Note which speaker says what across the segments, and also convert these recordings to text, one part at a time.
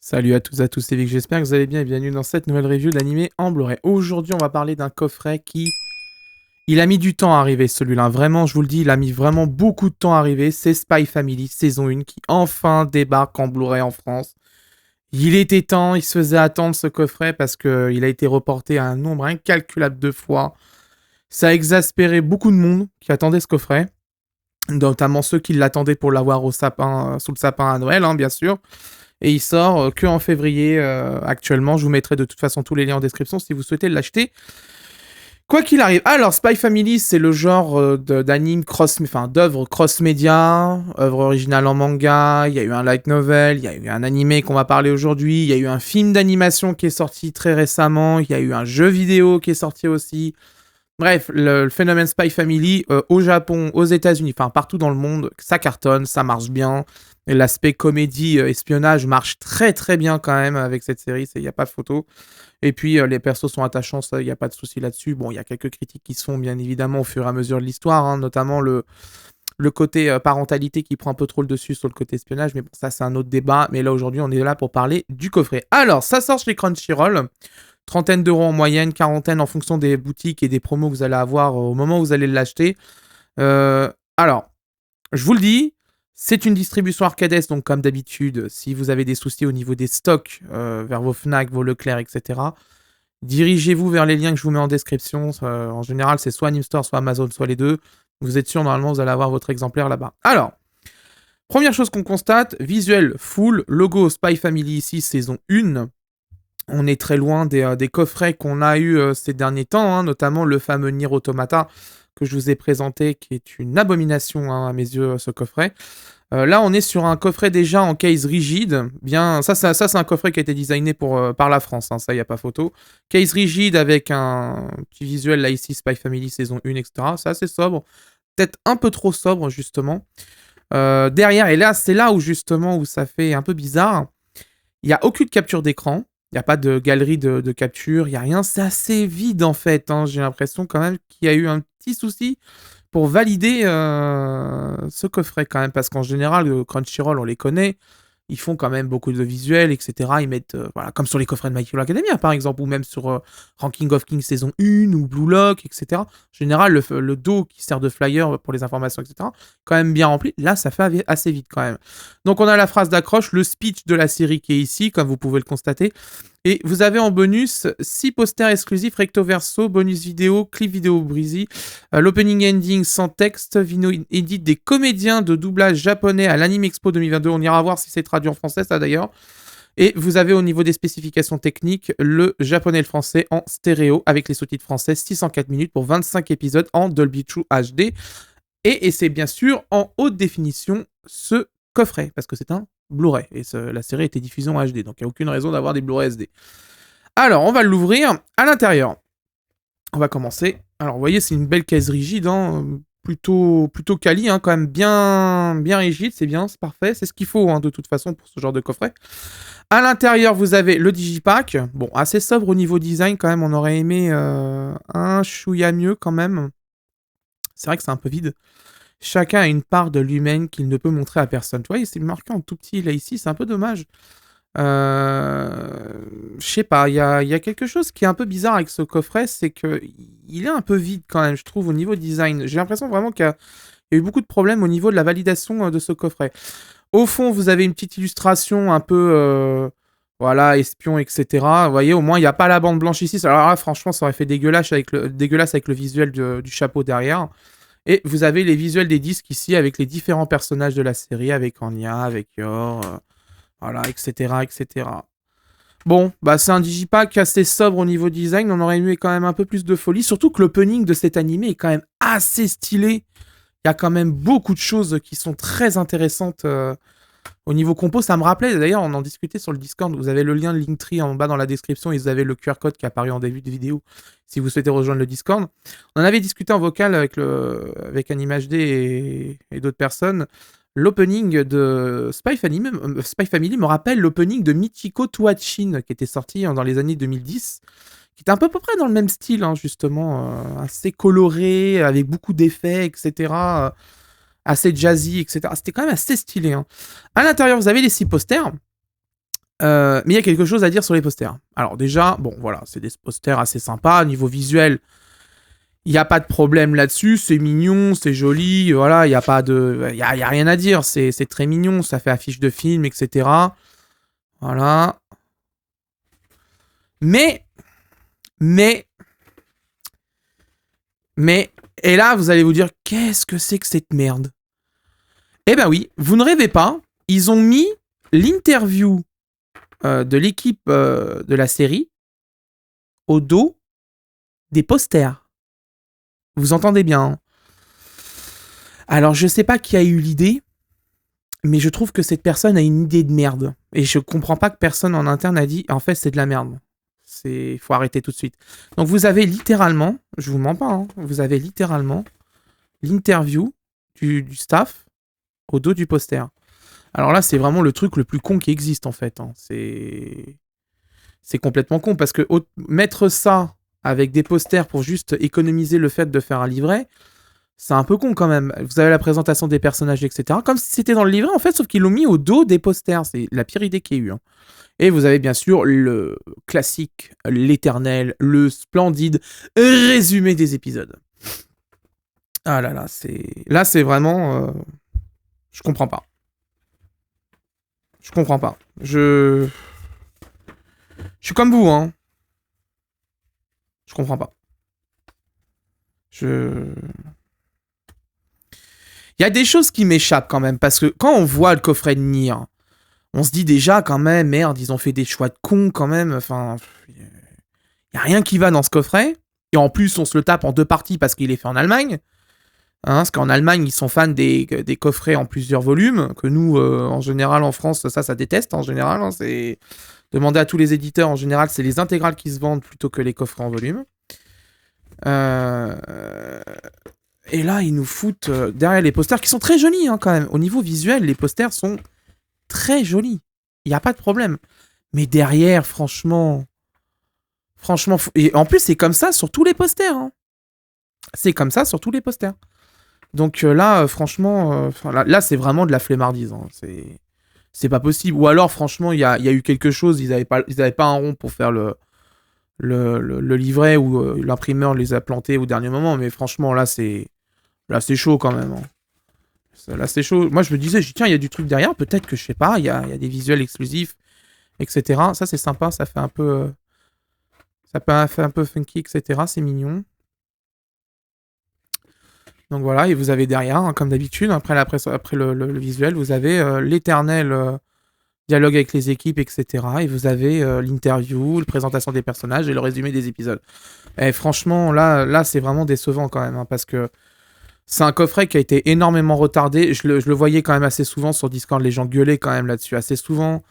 Speaker 1: Salut à tous, c'est Vic, j'espère que vous allez bien et bienvenue dans cette nouvelle review de l'animé en Blu-ray. Aujourd'hui, on va parler d'un coffret qui... Il a mis du temps à arriver celui-là, vraiment, je vous le dis, il a mis vraiment beaucoup de temps à arriver. C'est Spy Family saison 1 qui enfin débarque en Blu-ray en France. Il était temps, il se faisait attendre ce coffret parce qu'il a été reporté un nombre incalculable de fois. Ça a exaspéré beaucoup de monde qui attendait ce coffret, notamment ceux qui l'attendaient pour l'avoir au sapin, sous le sapin à Noël, hein, bien sûr. Et il sort que en février actuellement. Je vous mettrai de toute façon tous les liens en description si vous souhaitez l'acheter. Quoi qu'il arrive. Alors, Spy Family, c'est le genre d'anime d'œuvre cross-média, œuvre originale en manga. Il y a eu un light novel, il y a eu un animé qu'on va parler aujourd'hui. Il y a eu un film d'animation qui est sorti très récemment. Il y a eu un jeu vidéo qui est sorti aussi. Bref, le phénomène Spy Family au Japon, aux États-Unis, enfin partout dans le monde, ça cartonne, ça marche bien. Et l'aspect comédie, espionnage marche très très bien quand même avec cette série, il n'y a pas de photo. Et puis les persos sont attachants, ça, il n'y a pas de souci là-dessus. Bon, il y a quelques critiques qui se font bien évidemment au fur et à mesure de l'histoire, hein, notamment le côté parentalité qui prend un peu trop le dessus sur le côté espionnage, mais bon, ça c'est un autre débat. Mais là aujourd'hui, on est là pour parler du coffret. Alors, ça sort chez Crunchyroll. Trentaine d'euros en moyenne, quarantaine en fonction des boutiques et des promos que vous allez avoir au moment où vous allez l'acheter. Alors, je vous le dis, c'est une distribution Arcades, donc comme d'habitude, si vous avez des soucis au niveau des stocks vers vos Fnac, vos Leclerc, etc., dirigez-vous vers les liens que je vous mets en description. En général, c'est soit Animestore, soit Amazon, soit les deux. Vous êtes sûr, normalement, vous allez avoir votre exemplaire là-bas. Alors, première chose qu'on constate, visuel full, logo Spy Family ici, saison 1. On est très loin des coffrets qu'on a eu ces derniers temps, hein, notamment le fameux Nier Automata que je vous ai présenté, qui est une abomination hein, à mes yeux, ce coffret. Là, on est sur un coffret déjà en case rigide. Bien, ça c'est un coffret qui a été designé par la France, hein, ça, il n'y a pas photo. Case rigide avec un petit visuel, là ici, Spy Family saison 1, etc. C'est assez sobre. Peut-être un peu trop sobre, justement. Derrière, et là, c'est là où, justement, où ça fait un peu bizarre. Il n'y a aucune capture d'écran. Il n'y a pas de galerie de capture, il n'y a rien. C'est assez vide en fait. Hein. J'ai l'impression quand même qu'il y a eu un petit souci pour valider ce coffret quand même. Parce qu'en général, Crunchyroll, on les connaît. Ils font quand même beaucoup de visuels, etc. Ils mettent, voilà, comme sur les coffrets de My Hero Academia, par exemple, ou même sur Ranking of Kings saison 1 ou Blue Lock, etc. En général, le dos qui sert de flyer pour les informations, etc., quand même bien rempli. Là, ça fait assez vite quand même. Donc, on a la phrase d'accroche, le speech de la série qui est ici, comme vous pouvez le constater. Et vous avez en bonus 6 posters exclusifs recto verso, bonus vidéo, clip vidéo breezy, l'opening ending sans texte, vidéo edit des comédiens de doublage japonais à l'Anime Expo 2022. On ira voir si c'est traduit en français, ça d'ailleurs. Et vous avez au niveau des spécifications techniques le japonais et le français en stéréo avec les sous-titres français 604 minutes pour 25 épisodes en Dolby True HD. Et c'est bien sûr en haute définition ce coffret parce que c'est un Blu-ray et la série a été diffusée en HD donc il n'y a aucune raison d'avoir des Blu-ray SD. Alors on va l'ouvrir à l'intérieur. On va commencer. Alors vous voyez c'est une belle caisse rigide, hein, plutôt quali, hein, quand même bien rigide, c'est bien, c'est parfait, c'est ce qu'il faut hein, de toute façon pour ce genre de coffret. À l'intérieur vous avez le digipack, bon assez sobre au niveau design quand même, on aurait aimé un chouïa mieux quand même. C'est vrai que c'est un peu vide. Chacun a une part de lui-même qu'il ne peut montrer à personne. Tu vois, c'est marqué en tout petit là ici, c'est un peu dommage. Je sais pas, il y a quelque chose qui est un peu bizarre avec ce coffret, c'est que il est un peu vide quand même, je trouve, au niveau design. J'ai l'impression vraiment qu'il y a eu beaucoup de problèmes au niveau de la validation de ce coffret. Au fond, vous avez une petite illustration un peu, voilà, espion, etc. Vous voyez, au moins, il n'y a pas la bande blanche ici. Alors là, franchement, ça aurait fait dégueulasse avec le visuel du chapeau derrière. Et vous avez les visuels des disques ici avec les différents personnages de la série, avec Anya, avec Yor, voilà, etc., etc. Bon, bah c'est un digipack assez sobre au niveau design, on aurait aimé quand même un peu plus de folie, surtout que l'opening de cet animé est quand même assez stylé. Il y a quand même beaucoup de choses qui sont très intéressantes au niveau compo. Ça me rappelait, d'ailleurs, on en discutait sur le Discord, vous avez le lien de Linktree en bas dans la description, et vous avez le QR code qui est apparu en début de vidéo, si vous souhaitez rejoindre le Discord. On en avait discuté en vocal avec AnimeHD et d'autres personnes. L'opening de Spy Family me rappelle l'opening de Michiko Tuachin, qui était sorti dans les années 2010, qui était un peu à peu près dans le même style, hein, justement, assez coloré, avec beaucoup d'effets, etc., assez jazzy, etc. C'était quand même assez stylé. Hein. À l'intérieur, vous avez les 6 posters. Mais il y a quelque chose à dire sur les posters. Alors déjà, bon voilà, c'est des posters assez sympas. Niveau visuel, il n'y a pas de problème là-dessus. C'est mignon, c'est joli. Voilà, il n'y a pas de... Il y a rien à dire. C'est très mignon. Ça fait affiche de film, etc. Voilà. Mais... Et là, vous allez vous dire, qu'est-ce que c'est que cette merde? Eh ben oui, vous ne rêvez pas. Ils ont mis l'interview de l'équipe de la série au dos des posters. Vous entendez bien, hein. Alors, je sais pas qui a eu l'idée, mais je trouve que cette personne a une idée de merde. Et je comprends pas que personne en interne a dit, en fait, c'est de la merde. Faut arrêter tout de suite. Donc, vous avez littéralement, je vous mens pas, hein, vous avez littéralement l'interview du staff au dos du poster. Alors là, c'est vraiment le truc le plus con qui existe, en fait, hein. C'est complètement con, parce que mettre ça avec des posters pour juste économiser le fait de faire un livret, c'est un peu con quand même. Vous avez la présentation des personnages, etc. Comme si c'était dans le livret, en fait, sauf qu'ils l'ont mis au dos des posters. C'est la pire idée qu'il y ait eu, hein. Et vous avez bien sûr le classique, l'éternel, le splendide résumé des épisodes. Ah là là, c'est vraiment... Je comprends pas. Je comprends pas. Je suis comme vous, hein. Je comprends pas. Il y a des choses qui m'échappent quand même, parce que quand on voit le coffret de Nier, on se dit déjà quand même, merde, ils ont fait des choix de cons quand même, enfin, il n'y a rien qui va dans ce coffret, et en plus on se le tape en deux parties parce qu'il est fait en Allemagne, hein, parce qu'en Allemagne ils sont fans des coffrets en plusieurs volumes, que nous, en général en France, ça déteste en général, hein, c'est... Demander à tous les éditeurs, en général, c'est les intégrales qui se vendent plutôt que les coffrets en volume. Et là, ils nous foutent derrière les posters qui sont très jolis, hein, quand même. Au niveau visuel, les posters sont très jolis. Il n'y a pas de problème. Mais derrière, franchement... Et en plus, c'est comme ça sur tous les posters, hein. C'est comme ça sur tous les posters. Donc là, franchement... là, c'est vraiment de la flemmardise, hein. C'est pas possible. Ou alors, franchement, il y a eu quelque chose. Ils avaient pas un rond pour faire le livret, ou l'imprimeur les a plantés au dernier moment. Mais franchement, là, c'est chaud quand même, hein. Là, c'est chaud. Moi, je me disais, tiens, il y a du truc derrière. Peut-être que, je sais pas, il y a des visuels exclusifs, etc. Ça, c'est sympa. Ça fait un peu... ça fait un peu funky, etc. C'est mignon. Donc voilà, et vous avez derrière, hein, comme d'habitude, après le visuel, vous avez l'éternel dialogue avec les équipes, etc. Et vous avez l'interview, la présentation des personnages et le résumé des épisodes. Et franchement, là c'est vraiment décevant quand même, hein, parce que c'est un coffret qui a été énormément retardé. Je le voyais quand même assez souvent sur Discord, les gens gueulaient quand même là-dessus assez souvent.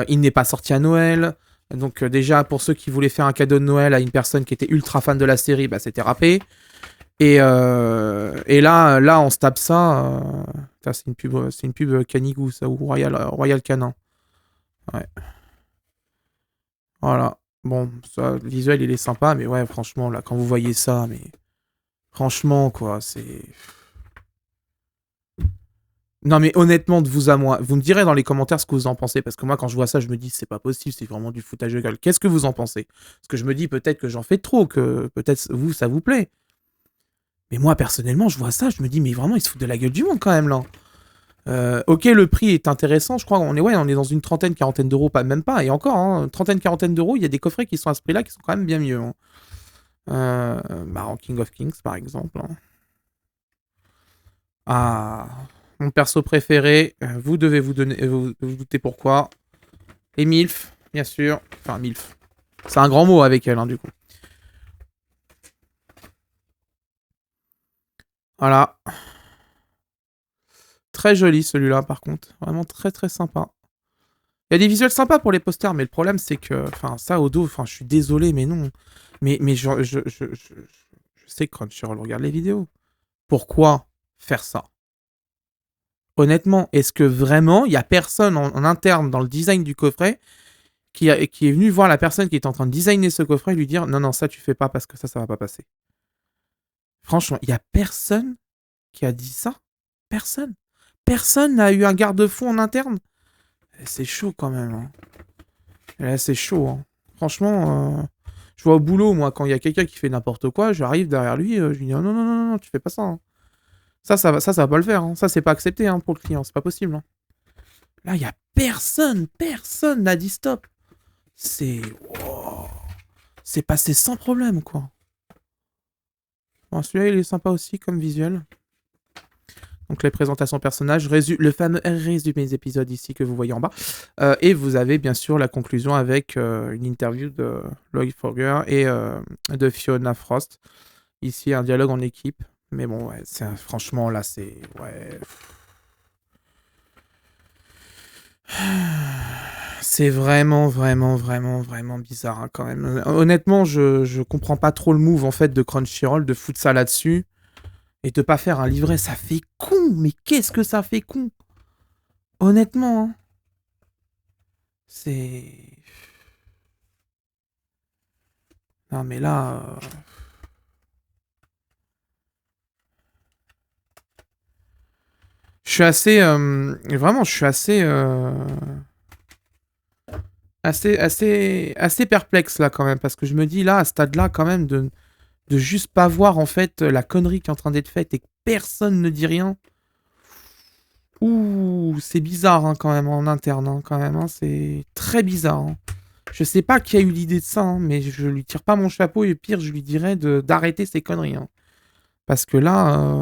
Speaker 1: Il n'est pas sorti à Noël. Donc déjà, pour ceux qui voulaient faire un cadeau de Noël à une personne qui était ultra fan de la série, bah, c'était râpé. Et là, on se tape ça. C'est une pub Canigou, ça, ou Royal Canin. Ouais. Voilà. Bon, ça, le visuel, il est sympa, mais ouais, franchement, là, quand vous voyez ça, mais... Franchement, quoi, c'est... Non, mais honnêtement, de vous à moi, vous me direz dans les commentaires ce que vous en pensez, parce que moi, quand je vois ça, je me dis, c'est pas possible, c'est vraiment du foutage de gueule. Qu'est-ce que vous en pensez? Parce que je me dis, peut-être que j'en fais trop, que peut-être vous, ça vous plaît. Mais moi, personnellement, je vois ça, je me dis, mais vraiment, ils se foutent de la gueule du monde, quand même, là. Ok, le prix est intéressant, je crois, on est dans une trentaine, quarantaine d'euros, pas même pas, et encore, hein, trentaine, quarantaine d'euros, il y a des coffrets qui sont à ce prix-là, qui sont quand même bien mieux, hein. En King of Kings, par exemple, hein. Ah, mon perso préféré, vous devez vous douter pourquoi. Et MILF, bien sûr. Enfin, MILF. C'est un grand mot avec elle, hein, du coup. Voilà. Très joli celui-là, par contre. Vraiment très très sympa. Il y a des visuels sympas pour les posters, mais le problème c'est que... Enfin, ça au dos, enfin, je suis désolé, mais non. Mais je sais que Crunchyroll regarde les vidéos. Pourquoi faire ça? Honnêtement, est-ce que vraiment, il y a personne en interne dans le design du coffret qui est venu voir la personne qui est en train de designer ce coffret et lui dire non, non, ça tu fais pas parce que ça va pas passer. Franchement, il y a personne qui a dit ça. Personne. Personne n'a eu un garde-fou en interne. C'est chaud quand même, hein. Et là, c'est chaud, hein. Franchement, je vois au boulot, moi, quand il y a quelqu'un qui fait n'importe quoi, j'arrive derrière lui, je lui dis non, non, non, non, non, tu fais pas ça, hein. Ça va pas le faire, hein. Ça, c'est pas accepté, hein, pour le client, c'est pas possible, hein. Là, il y a personne n'a dit stop. C'est... wow. C'est passé sans problème, quoi. Bon, celui-là, il est sympa aussi comme visuel. Donc les présentations personnages, le fameux résumé des épisodes ici que vous voyez en bas. Et vous avez bien sûr la conclusion avec une interview de Loïc Fogger et de Fiona Frost. Ici, un dialogue en équipe. Mais bon, ouais, franchement, là, c'est... Ouais. C'est vraiment bizarre, hein, quand même. Honnêtement, je comprends pas trop le move, en fait, de Crunchyroll, de foutre ça là-dessus. Et de pas faire un livret, ça fait con. Mais qu'est-ce que ça fait con? Honnêtement, hein. C'est... Non, mais là... Je suis assez... Vraiment, je suis assez... Assez perplexe, là, quand même. Parce que je me dis, là, à ce stade-là, quand même, de juste pas voir, en fait, la connerie qui est en train d'être faite et que personne ne dit rien. Ouh, c'est bizarre, hein, quand même, en interne, hein, quand même. Hein, c'est très bizarre, hein. Je sais pas qui a eu l'idée de ça, hein, mais je lui tire pas mon chapeau et pire, je lui dirais d'arrêter ces conneries, hein. Parce que là,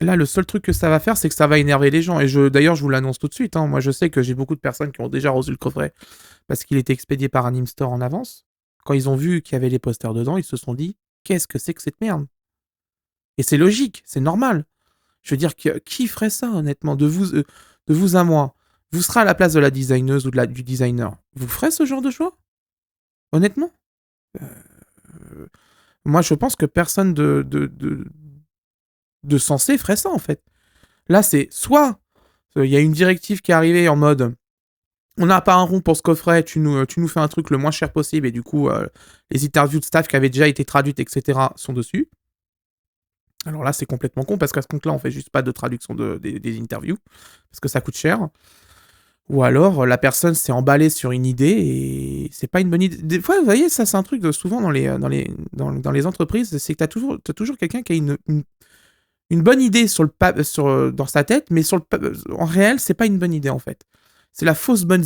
Speaker 1: le seul truc que ça va faire, c'est que ça va énerver les gens. Et d'ailleurs, je vous l'annonce tout de suite, hein. Moi, je sais que j'ai beaucoup de personnes qui ont déjà reçu le coffret parce qu'il était expédié par Anime Store en avance. Quand ils ont vu qu'il y avait les posters dedans, ils se sont dit, qu'est-ce que c'est que cette merde? Et c'est logique, c'est normal. Je veux dire, qui ferait ça, honnêtement, de vous à moi? Vous serez à la place de la designeuse ou du designer. Vous ferez ce genre de choix? Honnêtement? Moi, je pense que personne de sensé ferait ça, en fait. Là, c'est soit il y a une directive qui est arrivée en mode on n'a pas un rond pour ce coffret, tu nous fais un truc le moins cher possible, et du coup, les interviews de staff qui avaient déjà été traduites, etc., sont dessus. Alors là, c'est complètement con, parce qu'à ce compte-là, on fait juste pas de traduction des interviews, parce que ça coûte cher. Ou alors, la personne s'est emballée sur une idée, et c'est pas une bonne idée. Des fois, vous voyez, ça, c'est un truc souvent dans les entreprises, c'est que t'as toujours quelqu'un qui a une bonne idée dans sa tête, mais en réel, c'est pas une bonne idée, en fait. C'est la fausse bonne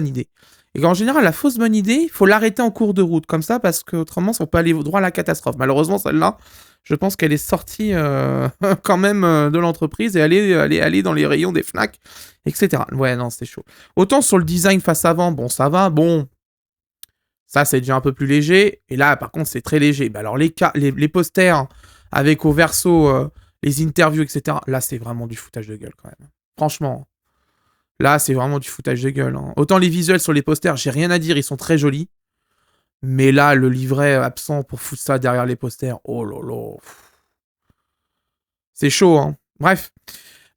Speaker 1: idée. Et en général, la fausse bonne idée, il faut l'arrêter en cours de route, comme ça, parce qu'autrement, ça peut aller droit à la catastrophe. Malheureusement, celle-là, je pense qu'elle est sortie quand même de l'entreprise et aller dans les rayons des Fnac, etc. Ouais, non, c'est chaud. Autant sur le design face avant, bon, ça va, bon, ça, c'est déjà un peu plus léger. Et là, par contre, c'est très léger. Bah, alors, les posters avec au verso les interviews, etc., là, c'est vraiment du foutage de gueule, quand même. Franchement. Là, c'est vraiment du foutage de gueule, hein. Autant les visuels sur les posters, j'ai rien à dire, ils sont très jolis. Mais là, le livret absent pour foutre ça derrière les posters, oh là là. C'est chaud, hein. Bref.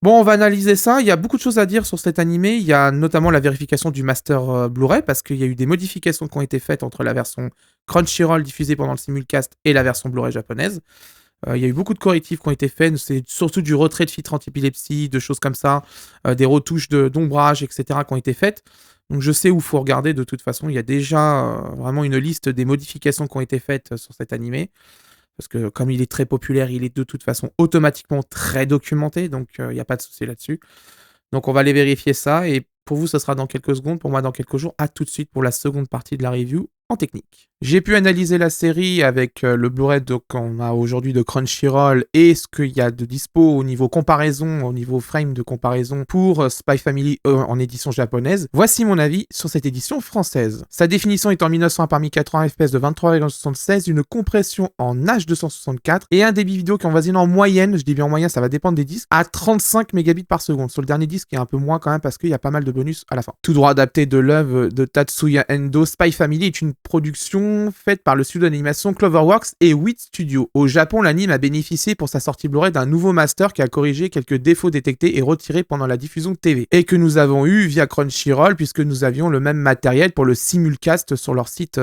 Speaker 1: Bon, on va analyser ça. Il y a beaucoup de choses à dire sur cet animé. Il y a notamment la vérification du master Blu-ray, parce qu'il y a eu des modifications qui ont été faites entre la version Crunchyroll diffusée pendant le simulcast et la version Blu-ray japonaise. Il y a eu beaucoup de correctifs qui ont été faits, c'est surtout du retrait de filtre anti-épilepsie, de choses comme ça, des retouches d'ombrage, etc. qui ont été faites. Donc je sais où il faut regarder de toute façon. Il y a déjà vraiment une liste des modifications qui ont été faites sur cet animé. Parce que comme il est très populaire, il est de toute façon automatiquement très documenté, donc il n'y a pas de souci là-dessus. Donc on va aller vérifier ça, et pour vous, ce sera dans quelques secondes, pour moi dans quelques jours. À tout de suite pour la seconde partie de la review en technique. J'ai pu analyser la série avec le Blu-ray qu'on a aujourd'hui de Crunchyroll et ce qu'il y a de dispo au niveau comparaison, au niveau frame de comparaison pour Spy Family en édition japonaise. Voici mon avis sur cette édition française. Sa définition est en 1900 par 1080 fps de 23,76, une compression en H264 et un débit vidéo qui en voisine en moyenne, je dis bien en moyenne, ça va dépendre des disques, à 35 mégabits par seconde. Sur le dernier disque, il y a un peu moins quand même parce qu'il y a pas mal de bonus à la fin. Tout droit adapté de l'œuvre de Tatsuya Endo, Spy Family est une production faite par le studio d'animation Cloverworks et Wit Studio. Au Japon, l'anime a bénéficié pour sa sortie Blu-ray d'un nouveau master qui a corrigé quelques défauts détectés et retirés pendant la diffusion TV. Et que nous avons eu via Crunchyroll puisque nous avions le même matériel pour le simulcast sur leur site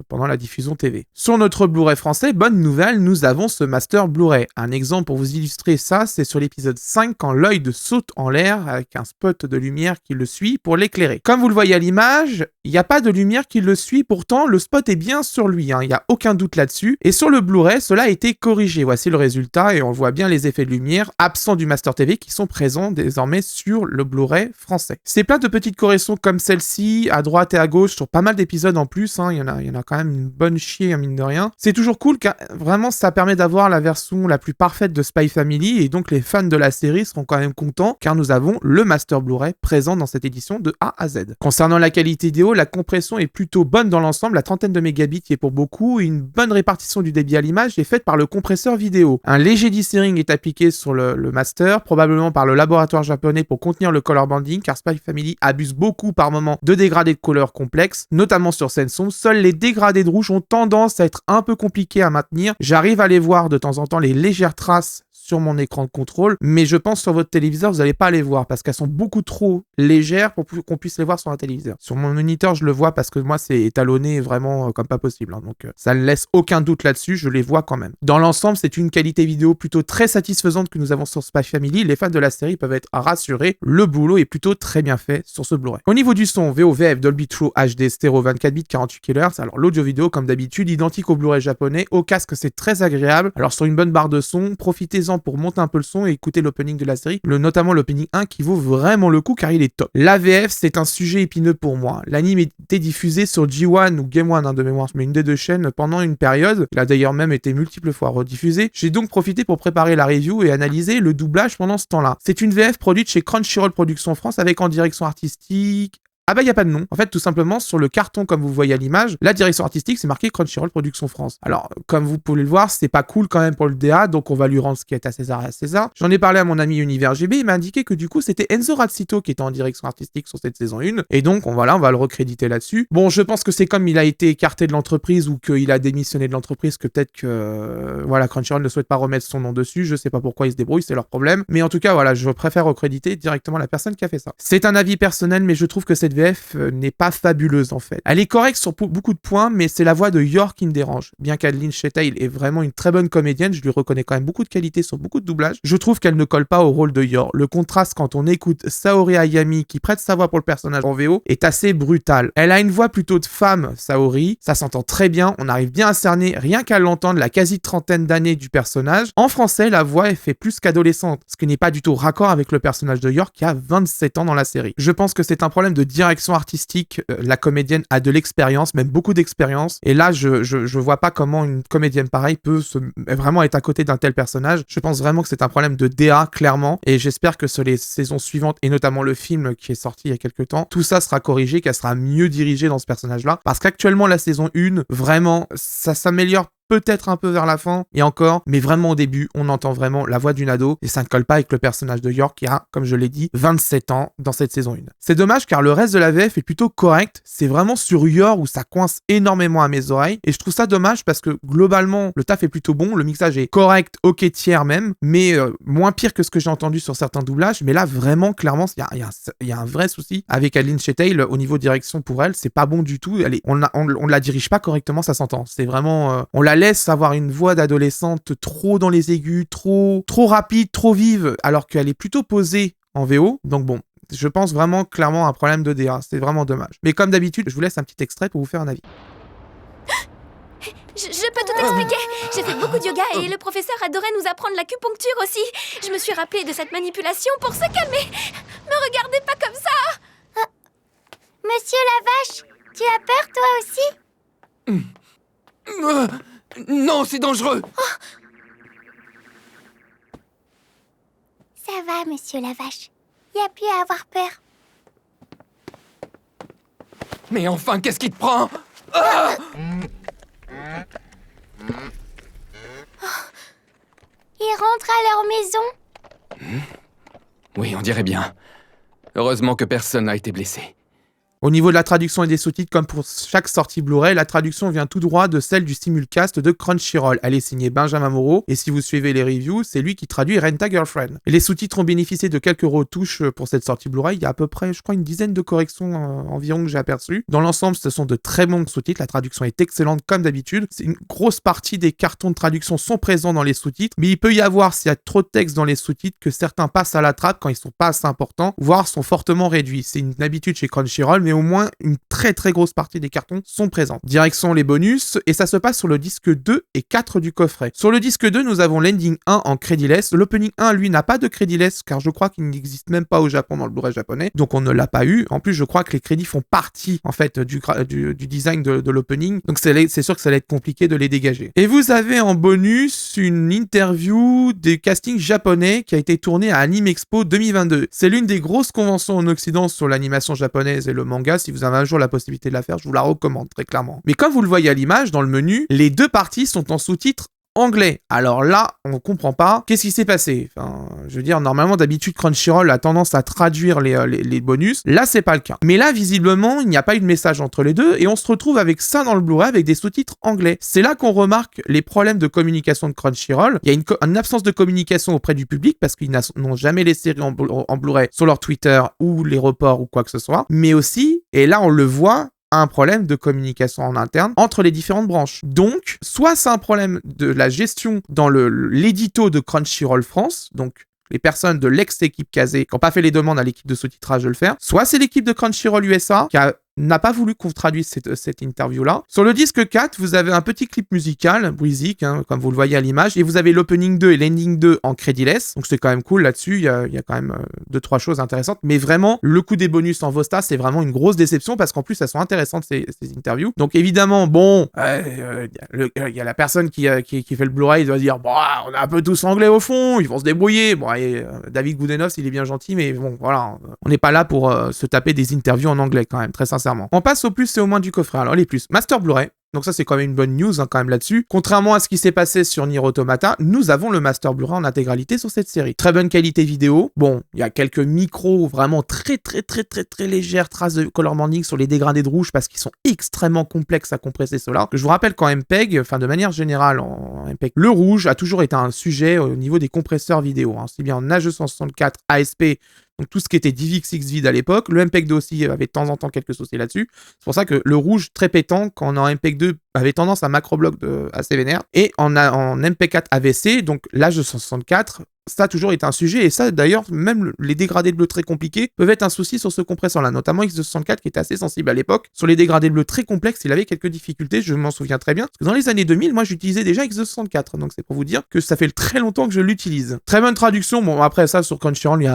Speaker 1: pendant la diffusion TV. Sur notre Blu-ray français, bonne nouvelle, nous avons ce master Blu-ray. Un exemple pour vous illustrer ça, c'est sur l'épisode 5 quand Lloyd saute en l'air avec un spot de lumière qui le suit pour l'éclairer. Comme vous le voyez à l'image, il n'y a pas de lumière qui le suit, pourtant le spot est bien sur lui, il n'y a aucun doute là-dessus. Et sur le Blu-ray, cela a été corrigé. Voici le résultat et on voit bien les effets de lumière absents du Master TV qui sont présents désormais sur le Blu-ray français. C'est plein de petites corrections comme celle-ci, à droite et à gauche, sur pas mal d'épisodes en plus, il y en a quand même une bonne chier, mine de rien. C'est toujours cool car vraiment ça permet d'avoir la version la plus parfaite de Spy Family et donc les fans de la série seront quand même contents car nous avons le Master Blu-ray présent dans cette édition de A à Z. Concernant la qualité vidéo, la compression est plutôt bonne dans l'ensemble, la trentaine de mégabits qui est pour beaucoup, et une bonne répartition du débit à l'image est faite par le compresseur vidéo. Un léger dithering est appliqué sur le master, probablement par le laboratoire japonais pour contenir le color banding, car Spy Family abuse beaucoup par moment de dégradés de couleurs complexes, notamment sur scène sombre. Seuls les dégradés de rouge ont tendance à être un peu compliqués à maintenir. J'arrive à les voir de temps en temps, les légères traces sur mon écran de contrôle, mais je pense sur votre téléviseur, vous n'allez pas les voir parce qu'elles sont beaucoup trop légères pour qu'on puisse les voir sur un téléviseur. Sur mon moniteur, je le vois parce que moi, c'est étalonné vraiment comme pas possible. Donc, ça ne laisse aucun doute là-dessus, je les vois quand même. Dans l'ensemble, c'est une qualité vidéo plutôt très satisfaisante que nous avons sur Spy Family. Les fans de la série peuvent être rassurés. Le boulot est plutôt très bien fait sur ce Blu-ray. Au niveau du son, VO/VF Dolby True HD stéréo 24 bits 48 kHz. Alors, l'audio vidéo, comme d'habitude, identique au Blu-ray japonais. Au casque, c'est très agréable. Alors, sur une bonne barre de son, profitez-en pour monter un peu le son et écouter l'opening de la série, notamment l'opening 1 qui vaut vraiment le coup car il est top. L'AVF, c'est un sujet épineux pour moi. L'anime était diffusé sur G1 ou Game One de mémoire, mais une des deux chaînes pendant une période. Il a d'ailleurs même été multiples fois rediffusé. J'ai donc profité pour préparer la review et analyser le doublage pendant ce temps-là. C'est une VF produite chez Crunchyroll Productions France avec en direction artistique... Ah bah il n'y a pas de nom. En fait, tout simplement, sur le carton, comme vous voyez à l'image, la direction artistique, c'est marqué Crunchyroll Productions France. Alors, comme vous pouvez le voir, c'est pas cool quand même pour le DA, donc on va lui rendre ce qui est à César et à César. J'en ai parlé à mon ami Univers GB, il m'a indiqué que du coup, c'était Enzo Razzito qui était en direction artistique sur cette saison 1, et donc on va le recréditer là-dessus. Bon, je pense que c'est comme il a été écarté de l'entreprise ou qu'il a démissionné de l'entreprise que peut-être que Crunchyroll ne souhaite pas remettre son nom dessus, je sais pas pourquoi ils se débrouillent, c'est leur problème. Mais en tout cas, je préfère recréditer directement la personne qui a fait ça. C'est un avis personnel, mais je trouve que cette VF n'est pas fabuleuse en fait. Elle est correcte sur beaucoup de points, mais c'est la voix de York qui me dérange. Bien qu'Adeline Chetail est vraiment une très bonne comédienne, je lui reconnais quand même beaucoup de qualités sur beaucoup de doublages, je trouve qu'elle ne colle pas au rôle de York. Le contraste quand on écoute Saori Hayami qui prête sa voix pour le personnage en VO est assez brutal. Elle a une voix plutôt de femme, Saori, ça s'entend très bien, on arrive bien à cerner, rien qu'à l'entendre, la quasi-trentaine d'années du personnage. En français, la voix est fait plus qu'adolescente, ce qui n'est pas du tout raccord avec le personnage de York qui a 27 ans dans la série. Je pense que c'est un problème de direction artistique. La comédienne a de l'expérience, même beaucoup d'expérience, et là je vois pas comment une comédienne pareille peut vraiment être à côté d'un tel personnage. Je pense vraiment que c'est un problème de DA clairement, et j'espère que sur les saisons suivantes, et notamment le film qui est sorti il y a quelques temps, tout ça sera corrigé, qu'elle sera mieux dirigée dans ce personnage-là, parce qu'actuellement la saison 1, vraiment, ça s'améliore peut-être un peu vers la fin, et encore, mais vraiment au début, on entend vraiment la voix d'une ado, et ça ne colle pas avec le personnage de York qui a, comme je l'ai dit, 27 ans dans cette saison 1. C'est dommage car le reste de la VF est plutôt correct, c'est vraiment sur York où ça coince énormément à mes oreilles, et je trouve ça dommage parce que globalement, le taf est plutôt bon, le mixage est correct, ok tiers même, mais moins pire que ce que j'ai entendu sur certains doublages, mais là vraiment, clairement, il y a un vrai souci avec Adeline Chetail au niveau direction pour elle, c'est pas bon du tout, on la dirige pas correctement, ça s'entend, c'est vraiment, on la laisse avoir une voix d'adolescente trop dans les aigus, trop rapide, trop vive, alors qu'elle est plutôt posée en VO. Donc bon, je pense vraiment clairement à un problème de DA, c'est vraiment dommage. Mais comme d'habitude, je vous laisse un petit extrait pour vous faire un avis.
Speaker 2: Je peux tout expliquer. J'ai fait beaucoup de yoga et le professeur adorait nous apprendre l'acupuncture aussi. Je me suis rappelé de cette manipulation pour se calmer. Me regardez pas comme ça.
Speaker 3: Monsieur la vache, tu as peur toi aussi?
Speaker 4: Non, c'est dangereux.
Speaker 3: Ça va, monsieur la vache. Y a plus à avoir peur.
Speaker 4: Mais enfin, qu'est-ce qui te prend?
Speaker 3: Ils rentrent à leur maison.
Speaker 4: Oui, on dirait bien. Heureusement que personne n'a été blessé.
Speaker 1: Au niveau de la traduction et des sous-titres, comme pour chaque sortie Blu-ray, la traduction vient tout droit de celle du simulcast de Crunchyroll. Elle est signée Benjamin Moreau, et si vous suivez les reviews, c'est lui qui traduit Rent a Girlfriend. Et les sous-titres ont bénéficié de quelques retouches pour cette sortie Blu-ray. Il y a à peu près, je crois, une dizaine de corrections environ que j'ai aperçues. Dans l'ensemble, ce sont de très bons sous-titres. La traduction est excellente comme d'habitude. C'est une grosse partie des cartons de traduction sont présents dans les sous-titres, mais il peut y avoir, s'il y a trop de texte dans les sous-titres, que certains passent à la trappe quand ils sont pas assez importants, voire sont fortement réduits. C'est une habitude chez Crunchyroll, mais au moins une très très grosse partie des cartons sont présents. Direction les bonus, et ça se passe sur le disque 2 et 4 du coffret. Sur le disque 2, nous avons l'ending 1 en crédiless. L'opening 1, lui, n'a pas de crédiless, car je crois qu'il n'existe même pas au Japon dans le Blu-ray japonais, donc on ne l'a pas eu. En plus, je crois que les crédits font partie, en fait, du design de l'opening, donc c'est sûr que ça allait être compliqué de les dégager. Et vous avez en bonus une interview des castings japonais qui a été tournée à Anime Expo 2022. C'est l'une des grosses conventions en Occident sur l'animation japonaise et le manga. Si vous avez un jour la possibilité de la faire, je vous la recommande très clairement. Mais comme vous le voyez à l'image, dans le menu, les deux parties sont en sous-titres anglais. Alors là, on comprend pas. Qu'est-ce qui s'est passé? Enfin, je veux dire, normalement, d'habitude, Crunchyroll a tendance à traduire les bonus. Là, c'est pas le cas. Mais là, visiblement, il n'y a pas eu de message entre les deux et on se retrouve avec ça dans le Blu-ray avec des sous-titres anglais. C'est là qu'on remarque les problèmes de communication de Crunchyroll. Il y a une absence de communication auprès du public parce qu'ils n'ont jamais les séries en Blu-ray sur leur Twitter ou les reports ou quoi que ce soit. Mais aussi, et là, on le voit, un problème de communication en interne entre les différentes branches. Donc, soit c'est un problème de la gestion dans l'édito de Crunchyroll France, donc les personnes de l'ex-équipe Kazé qui n'ont pas fait les demandes à l'équipe de sous-titrage de le faire, soit c'est l'équipe de Crunchyroll USA qui n'a pas voulu qu'on traduise cette interview-là. Sur le disque 4, vous avez un petit clip musical, Breezy, comme vous le voyez à l'image, et vous avez l'opening 2 et l'ending 2 en crédiless, donc c'est quand même cool là-dessus, il y a quand même 2-3 choses intéressantes, mais vraiment, le coup des bonus en Vosta, c'est vraiment une grosse déception, parce qu'en plus, elles sont intéressantes, ces interviews. Donc évidemment, bon, il y a la personne qui fait le Blu-ray, il doit dire, bon, on est un peu tous anglais au fond, ils vont se débrouiller. Bon, et, David Goudenos, il est bien gentil, mais bon, voilà, on n'est pas là pour se taper des interviews en anglais quand même, très sincèrement. On passe au plus et au moins du coffret. Alors les plus, Master Blu-ray. Donc ça c'est quand même une bonne news quand même là-dessus. Contrairement à ce qui s'est passé sur Nier Automata, nous avons le Master Blu-ray en intégralité sur cette série. Très bonne qualité vidéo. Bon, il y a quelques micros vraiment très légères, traces de color banding sur les dégradés de rouge parce qu'ils sont extrêmement complexes à compresser cela. Je vous rappelle qu'en MPEG, enfin de manière générale en MPEG, le rouge a toujours été un sujet au niveau des compresseurs vidéo. Aussi bien en H264, ASP, donc tout ce qui était DivX Vid à l'époque, le MPEG 2 aussi avait de temps en temps quelques soucis là-dessus. C'est pour ça que le rouge très pétant, quand on est en MPEG 2, avait tendance à macroblock assez vénère. Et en MP4 AVC, donc l'H264, ça a toujours été un sujet, et ça d'ailleurs, même les dégradés de bleu très compliqués peuvent être un souci sur ce compresseur-là, notamment X264 qui était assez sensible à l'époque. Sur les dégradés de bleu très complexes, il avait quelques difficultés, je m'en souviens très bien, parce que dans les années 2000, moi j'utilisais déjà X264, donc c'est pour vous dire que ça fait très longtemps que je l'utilise. Très bonne traduction, bon après ça sur Crunchyroll,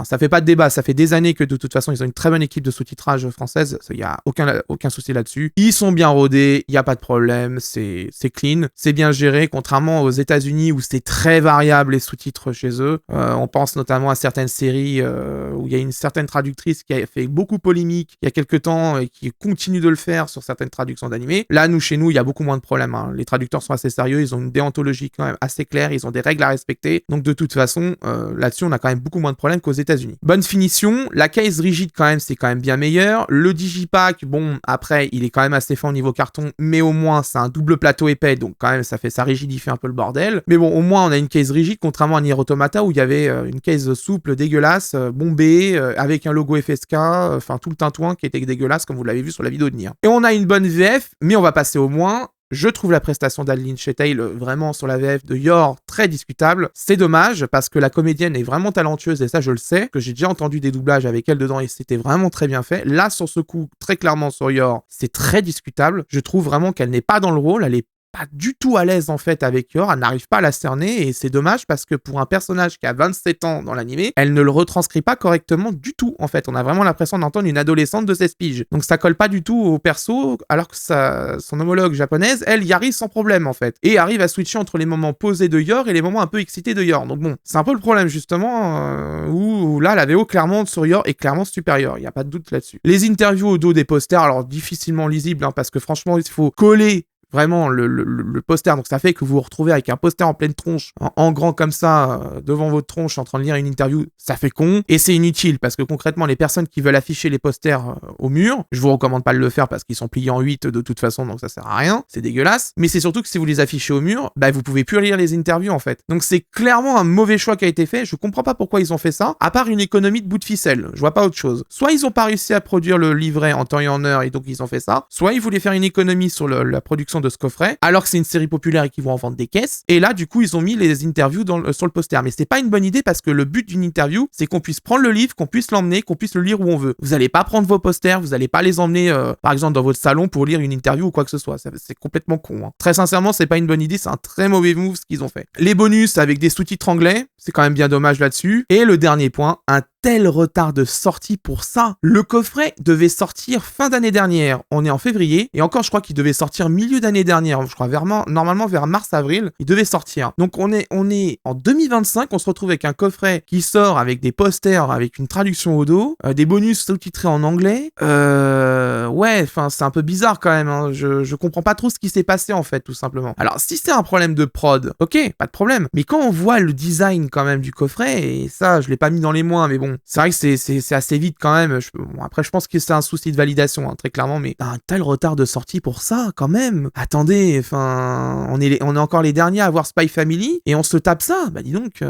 Speaker 1: ça fait pas de débat, ça fait des années que de toute façon ils ont une très bonne équipe de sous-titrage française, il y a aucun souci là-dessus. Ils sont bien rodés, il y a pas de problème, c'est clean, c'est bien géré, contrairement aux États-Unis où c'est très variable les sous-titres chez eux. On pense notamment à certaines séries où il y a une certaine traductrice qui a fait beaucoup polémique il y a quelques temps et qui continue de le faire sur certaines traductions d'animés. Là, chez nous, il y a beaucoup moins de problèmes. Les traducteurs sont assez sérieux, ils ont une déontologie quand même assez claire, ils ont des règles à respecter. Donc de toute façon, là-dessus, on a quand même beaucoup moins de problèmes qu'aux États-Unis. Bonne finition, la case rigide quand même, c'est quand même bien meilleur. Le digipack, bon, après, il est quand même assez fin au niveau carton, mais au moins, c'est un double plateau épais, donc quand même, ça rigidifie un peu le bordel. Mais bon, au moins, on a une case rigide, contrairement à Nier Automata, où il y avait une case souple, dégueulasse, bombée, avec un logo FSK, enfin tout le tintouin qui était dégueulasse, comme vous l'avez vu sur la vidéo de Nier. Et on a une bonne VF, mais on va passer au moins. Je trouve la prestation d'Adeline Chetail vraiment sur la VF de Yor très discutable. C'est dommage parce que la comédienne est vraiment talentueuse et ça je le sais, que j'ai déjà entendu des doublages avec elle dedans et c'était vraiment très bien fait. Là sur ce coup, très clairement sur Yor, c'est très discutable. Je trouve vraiment qu'elle n'est pas dans le rôle, elle est pas du tout à l'aise en fait avec Yor, elle n'arrive pas à la cerner et c'est dommage parce que pour un personnage qui a 27 ans dans l'animé, elle ne le retranscrit pas correctement du tout en fait. On a vraiment l'impression d'entendre une adolescente de 16 piges. Donc ça colle pas du tout au perso alors que son homologue japonaise, elle y arrive sans problème en fait. Et arrive à switcher entre les moments posés de Yor et les moments un peu excités de Yor. Donc bon, c'est un peu le problème justement où là la VO clairement sur Yor est clairement supérieure, il n'y a pas de doute là-dessus. Les interviews au dos des posters, alors difficilement lisibles parce que franchement il faut coller vraiment le poster. Donc ça fait que vous vous retrouvez avec un poster en pleine tronche, en grand comme ça, devant votre tronche, en train de lire une interview. Ça fait con et c'est inutile parce que concrètement, les personnes qui veulent afficher les posters au mur, je vous recommande pas de le faire parce qu'ils sont pliés en 8 de toute façon, donc ça sert à rien. C'est dégueulasse. Mais c'est surtout que si vous les affichez au mur, bah vous pouvez plus lire les interviews en fait. Donc c'est clairement un mauvais choix qui a été fait. Je comprends pas pourquoi ils ont fait ça, à part une économie de bout de ficelle. Je vois pas autre chose. Soit ils ont pas réussi à produire le livret en temps et en heure et donc ils ont fait ça, soit ils voulaient faire une économie sur la production de ce coffret, alors que c'est une série populaire et qu'ils vont en vendre des caisses. Et là, du coup, ils ont mis les interviews sur le poster. Mais c'est pas une bonne idée parce que le but d'une interview, c'est qu'on puisse prendre le livre, qu'on puisse l'emmener, qu'on puisse le lire où on veut. Vous allez pas prendre vos posters, vous allez pas les emmener, par exemple, dans votre salon pour lire une interview ou quoi que ce soit. C'est complètement con. Hein. Très sincèrement, c'est pas une bonne idée, c'est un très mauvais move ce qu'ils ont fait. Les bonus avec des sous-titres anglais, c'est quand même bien dommage là-dessus. Et le dernier point, un tel retard de sortie pour ça. Le coffret devait sortir fin d'année dernière. On est en février. Et encore, je crois qu'il devait sortir milieu d'année dernière. Je crois normalement vers mars-avril, il devait sortir. Donc on est en 2025. On se retrouve avec un coffret qui sort avec des posters, avec une traduction au dos, des bonus sous-titrés en anglais. Ouais, enfin, c'est un peu bizarre quand même. Hein. Je comprends pas trop ce qui s'est passé en fait, tout simplement. Alors, si c'est un problème de prod, ok, pas de problème. Mais quand on voit le design quand même du coffret, et ça, je l'ai pas mis dans les moins, mais bon, c'est vrai que c'est assez vite quand même. Bon, après, je pense que c'est un souci de validation, hein, très clairement, mais un tel retard de sortie pour ça, quand même. Attendez, enfin, on est encore les derniers à avoir Spy Family, et on se tape ça. Bah dis donc,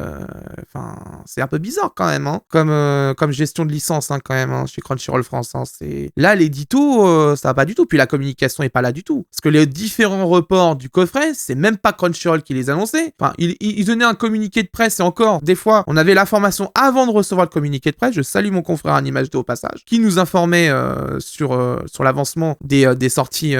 Speaker 1: enfin, c'est un peu bizarre quand même, hein, comme gestion de licence, hein, quand même, hein, chez Crunchyroll France. Hein, là, l'édito, ça va pas du tout, puis la communication est pas là du tout. Parce que les différents reports du coffret, c'est même pas Crunchyroll qui les annonçait. Enfin, ils donnaient un communiqué de presse, et encore, des fois, on avait l'information avant de recevoir le communiqué de presse. Je salue mon confrère Animage 2 au passage, qui nous informait sur l'avancement des sorties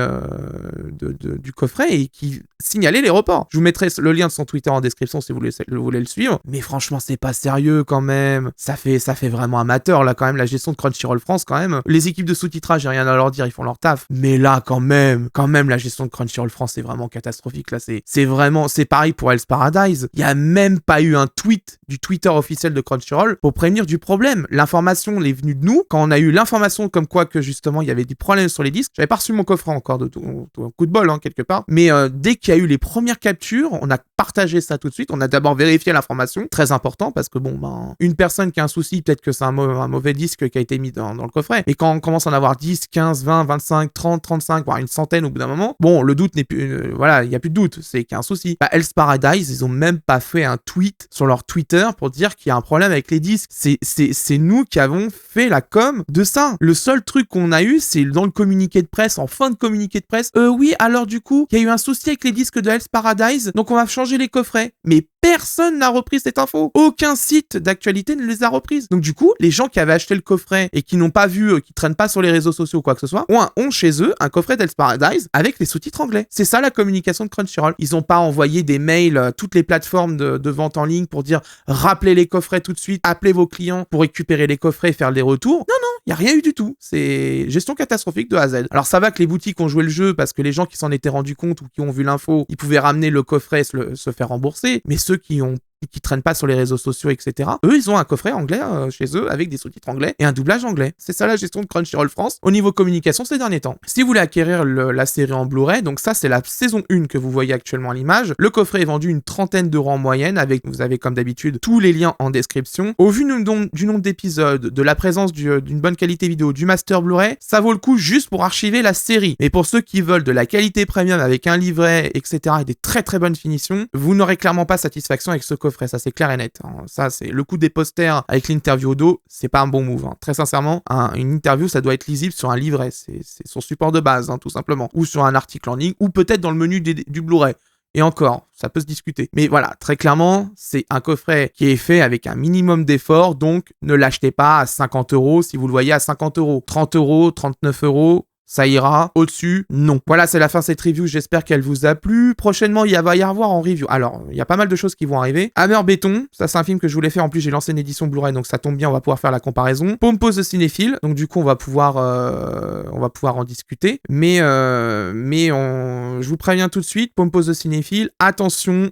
Speaker 1: du coffret et qui signalait les reports. Je vous mettrai le lien de son Twitter en description si vous voulez le suivre. Mais franchement, c'est pas sérieux quand même. Ça fait vraiment amateur là quand même, la gestion de Crunchyroll France quand même. Les équipes de sous-titrage, j'ai rien à leur dire, ils font leur taf. Mais là quand même, la gestion de Crunchyroll France c'est vraiment catastrophique. Là, c'est pareil pour Hell's Paradise. Il y a même pas eu un tweet du Twitter officiel de Crunchyroll pour prévenir du problème. L'information est venue de nous quand on a eu l'information comme quoi que justement il y avait des problèmes sur les disques. J'avais pas reçu mon coffret encore de coup de bol, hein, quelque part. Mais dès qu'il y a eu les premières captures, on a partagé ça tout de suite. On a d'abord vérifié l'information, très important parce que bon, une personne qui a un souci, peut-être que c'est un mauvais disque qui a été mis dans le coffret. Et quand on commence à en avoir 10, 15, 20, 25, 30, 35, voire une centaine au bout d'un moment, bon, le doute n'est plus, voilà, il y a plus de doute, c'est qu'il y a un souci. Hell's Paradise, ils ont même pas fait un tweet sur leur Twitter pour dire qu'il y a un problème avec les disques. C'est nous qui avons fait la com de ça. Le seul truc qu'on a eu, c'est dans le communiqué de presse, en fin de communiqué de presse, oui, alors du coup, il y a eu un souci avec les disques de Hell's Paradise, donc on va changer les coffrets. Mais personne n'a repris cette info. Aucun site d'actualité ne les a reprises. Donc du coup, les gens qui avaient acheté le coffret et qui n'ont pas vu, qui traînent pas sur les réseaux sociaux ou quoi que ce soit, ont chez eux un coffret d'Hell's Paradise avec les sous-titres anglais. C'est ça la communication de Crunchyroll. Ils ont pas envoyé des mails à toutes les plateformes de vente en ligne pour dire rappelez les coffrets tout de suite, appelez vos clients pour récupérer les coffrets et faire les retours. Non, il y a rien eu du tout. C'est gestion catastrophique de A à Z. Alors ça va que les boutiques ont joué le jeu parce que les gens qui s'en étaient rendus compte ou qui ont vu l'info, ils pouvaient ramener le coffret et se faire rembourser. Mais ceux qui traînent pas sur les réseaux sociaux, etc. Eux, ils ont un coffret anglais chez eux avec des sous-titres anglais et un doublage anglais. C'est ça la gestion de Crunchyroll France au niveau communication ces derniers temps. Si vous voulez acquérir la série en Blu-ray, donc ça c'est la saison 1 que vous voyez actuellement à l'image. Le coffret est vendu une trentaine d'euros en moyenne vous avez comme d'habitude tous les liens en description. Au vu du nombre d'épisodes, de la présence d'une bonne qualité vidéo, du master Blu-ray, ça vaut le coup juste pour archiver la série. Mais pour ceux qui veulent de la qualité premium avec un livret, etc. et des très très bonnes finitions, vous n'aurez clairement pas satisfaction avec ce coffret, ça c'est clair et net. Ça c'est le coup des posters avec l'interview au dos, c'est pas un bon move. Très sincèrement, une interview ça doit être lisible sur un livret, c'est son support de base tout simplement, ou sur un article en ligne, ou peut-être dans le menu du Blu-ray. Et encore, ça peut se discuter. Mais voilà, très clairement, c'est un coffret qui est fait avec un minimum d'effort, donc ne l'achetez pas à 50 € si vous le voyez à 50 €. 30 €, 39 €. Ça ira. Au-dessus, non. Voilà, c'est la fin de cette review. J'espère qu'elle vous a plu. Prochainement, il va y avoir en review. Alors, il y a pas mal de choses qui vont arriver. Hammer Béton, ça c'est un film que je voulais faire. En plus, j'ai lancé une édition Blu-ray, donc ça tombe bien, on va pouvoir faire la comparaison. Pompos the Cinéphile, donc du coup, on va pouvoir en discuter. Mais je vous préviens tout de suite, Pompos the Cinéphile, attention,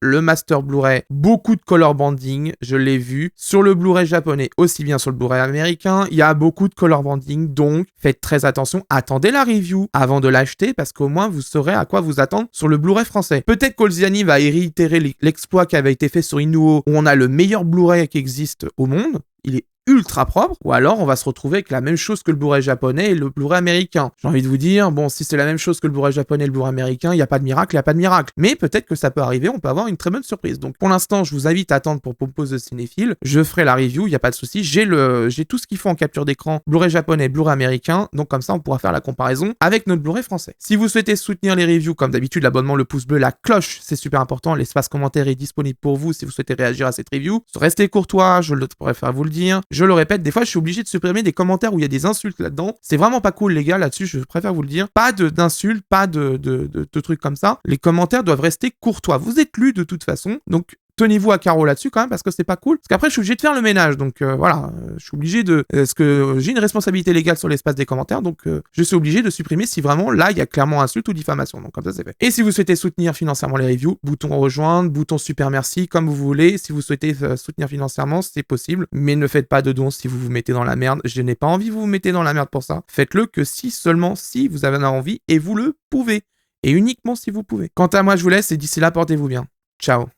Speaker 1: le master Blu-ray, beaucoup de color banding, je l'ai vu. Sur le Blu-ray japonais, aussi bien sur le Blu-ray américain, il y a beaucoup de color banding, donc faites très attention attention, attendez la review avant de l'acheter parce qu'au moins vous saurez à quoi vous attendre sur le Blu-ray français. Peut-être qu'Olziani va réitérer l'exploit qui avait été fait sur Inuo où on a le meilleur Blu-ray qui existe au monde. Il est ultra propre, ou alors on va se retrouver avec la même chose que le Blu-ray japonais et le Blu-ray américain. J'ai envie de vous dire, bon, si c'est la même chose que le Blu-ray japonais et le Blu-ray américain, il n'y a pas de miracle, il n'y a pas de miracle. Mais peut-être que ça peut arriver, on peut avoir une très bonne surprise. Donc pour l'instant, je vous invite à attendre pour Pause de Cinéphile. Je ferai la review, il n'y a pas de souci. J'ai tout ce qu'il faut en capture d'écran, Blu-ray japonais, Blu-ray américain, donc comme ça on pourra faire la comparaison avec notre Blu-ray français. Si vous souhaitez soutenir les reviews, comme d'habitude, l'abonnement, le pouce bleu, la cloche, c'est super important. L'espace commentaire est disponible pour vous si vous souhaitez réagir à cette review. Restez courtois, je préfère vous le dire. Je le répète, des fois je suis obligé de supprimer des commentaires où il y a des insultes là-dedans. C'est vraiment pas cool les gars là-dessus, je préfère vous le dire. Pas d'insultes, pas de trucs comme ça. Les commentaires doivent rester courtois. Vous êtes lus de toute façon, donc tenez-vous à carreau là-dessus quand même parce que c'est pas cool. Parce qu'après je suis obligé de faire le ménage, donc voilà, je suis obligé de... Parce que j'ai une responsabilité légale sur l'espace des commentaires, donc je suis obligé de supprimer si vraiment là il y a clairement insulte ou diffamation, donc comme ça c'est fait. Et si vous souhaitez soutenir financièrement les reviews, bouton rejoindre, bouton super merci, comme vous voulez. Si vous souhaitez soutenir financièrement, c'est possible, mais ne faites pas de dons si vous vous mettez dans la merde. Je n'ai pas envie que vous vous mettez dans la merde pour ça. Faites-le que si, seulement si vous avez envie et vous le pouvez. Et uniquement si vous pouvez. Quant à moi, je vous laisse et d'ici là, portez-vous bien. Ciao.